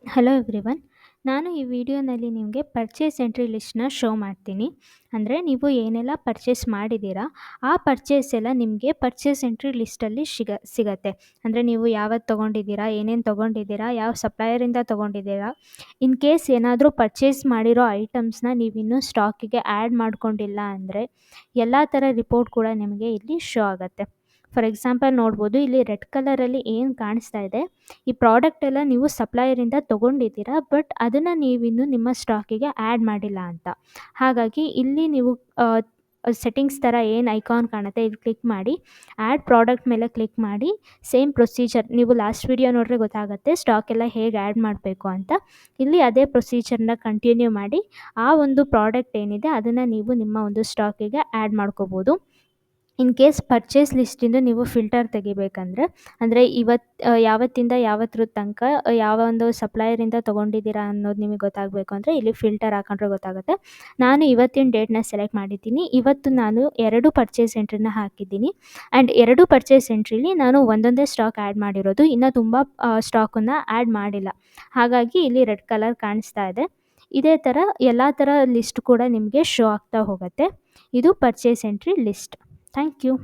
Hello everyone. ನಾನು ಈ ವಿಡಿಯೋನಲ್ಲಿ ನಿಮಗೆ ಪರ್ಚೇಸ್ ಎಂಟ್ರಿ ಲಿಸ್ಟ್‌ನ ಶೋ ಮಾಡ್ತೀನಿ. ಅಂದರೆ ನೀವು ಏನೆಲ್ಲ ಪರ್ಚೇಸ್ ಮಾಡಿದ್ದೀರಾ, ಆ ಪರ್ಚೇಸ್ ಎಲ್ಲ ನಿಮಗೆ ಪರ್ಚೇಸ್ ಎಂಟ್ರಿ ಲಿಸ್ಟಲ್ಲಿ ಸಿಗತ್ತೆ. ಅಂದರೆ ನೀವು ಯಾವತ್ತು ತೊಗೊಂಡಿದ್ದೀರಾ, ಏನೇನು ತೊಗೊಂಡಿದ್ದೀರಾ, ಯಾವ ಸಪ್ಲೈಯರಿಂದ ತೊಗೊಂಡಿದ್ದೀರಾ. ಇನ್ ಕೇಸ್ ಏನಾದರೂ ಪರ್ಚೇಸ್ ಮಾಡಿರೋ ಐಟಮ್ಸ್‌ನ ನೀವಿನ್ನೂ ಸ್ಟಾಕಿಗೆ ಆ್ಯಡ್ ಮಾಡ್ಕೊಂಡಿಲ್ಲ ಅಂದರೆ, ಎಲ್ಲ ಥರ ರಿಪೋರ್ಟ್ ಕೂಡ ನಿಮಗೆ ಇಲ್ಲಿ ಶೋ ಆಗುತ್ತೆ. ಫಾರ್ ಎಕ್ಸಾಂಪಲ್ ನೋಡ್ಬೋದು, ಇಲ್ಲಿ ರೆಡ್ ಕಲರಲ್ಲಿ ಏನು ಕಾಣಿಸ್ತಾ ಇದೆ, ಈ ಪ್ರಾಡಕ್ಟ್ ಎಲ್ಲ ನೀವು ಸಪ್ಲೈಯರಿಂದ ತೊಗೊಂಡಿದ್ದೀರಾ, ಬಟ್ ಅದನ್ನು ನೀವಿನ್ನೂ ನಿಮ್ಮ ಸ್ಟಾಕಿಗೆ ಆ್ಯಡ್ ಮಾಡಿಲ್ಲ ಅಂತ. ಹಾಗಾಗಿ ಇಲ್ಲಿ ನೀವು ಸೆಟ್ಟಿಂಗ್ಸ್ ಥರ ಏನು ಐಕಾನ್ ಕಾಣುತ್ತೆ, ಇಲ್ಲಿ ಕ್ಲಿಕ್ ಮಾಡಿ ಆ್ಯಡ್ ಪ್ರಾಡಕ್ಟ್ ಮೇಲೆ ಕ್ಲಿಕ್ ಮಾಡಿ ಸೇಮ್ ಪ್ರೊಸೀಜರ್ ನೀವು ಲಾಸ್ಟ್ ವಿಡಿಯೋ ನೋಡಿದ್ರೆ ಗೊತ್ತಾಗುತ್ತೆ ಸ್ಟಾಕ್ ಎಲ್ಲ ಹೇಗೆ ಆ್ಯಡ್ ಮಾಡಬೇಕು ಅಂತ. ಇಲ್ಲಿ ಅದೇ ಪ್ರೊಸೀಜರ್ನ ಕಂಟಿನ್ಯೂ ಮಾಡಿ ಆ ಒಂದು ಪ್ರಾಡಕ್ಟ್ ಏನಿದೆ ಅದನ್ನು ನೀವು ನಿಮ್ಮ ಒಂದು ಸ್ಟಾಕಿಗೆ ಆ್ಯಡ್ ಮಾಡ್ಕೋಬೋದು. ಇನ್ ಕೇಸ್ ಪರ್ಚೇಸ್ ಲಿಸ್ಟಿಂದ ನೀವು ಫಿಲ್ಟರ್ ತೆಗಿಬೇಕಂದ್ರೆ, ಅಂದರೆ ಯಾವತ್ತಿಂದ ಯಾವತ್ತರ ತನಕ ಯಾವ ಒಂದು ಸಪ್ಲೈಯರಿಂದ ತೊಗೊಂಡಿದ್ದೀರಾ ಅನ್ನೋದು ನಿಮಗೆ ಗೊತ್ತಾಗಬೇಕು ಅಂದರೆ ಇಲ್ಲಿ ಫಿಲ್ಟರ್ ಹಾಕೊಂಡ್ರೆ ಗೊತ್ತಾಗುತ್ತೆ. ನಾನು ಇವತ್ತಿನ ಡೇಟ್‌ನ ಸೆಲೆಕ್ಟ್ ಮಾಡಿದ್ದೀನಿ. ಇವತ್ತು ನಾನು 2 ಪರ್ಚೇಸ್ ಎಂಟ್ರಿನ ಹಾಕಿದ್ದೀನಿ. ಆ್ಯಂಡ್ 2 ಪರ್ಚೇಸ್ ಎಂಟ್ರಿಲಿ ನಾನು ಒಂದೊಂದೇ ಸ್ಟಾಕ್ ಆ್ಯಡ್ ಮಾಡಿರೋದು. ಇನ್ನು ತುಂಬ ಸ್ಟಾಕನ್ನು ಆ್ಯಡ್ ಮಾಡಿಲ್ಲ. ಹಾಗಾಗಿ ಇಲ್ಲಿ ರೆಡ್ ಕಲರ್ ಕಾಣಿಸ್ತಾ ಇದೆ. ಇದೇ ಥರ ಎಲ್ಲ ಥರ ಲಿಸ್ಟ್ ಕೂಡ ನಿಮಗೆ ಶೋ ಆಗ್ತಾ ಹೋಗುತ್ತೆ. ಇದು purchase entry list. Thank you.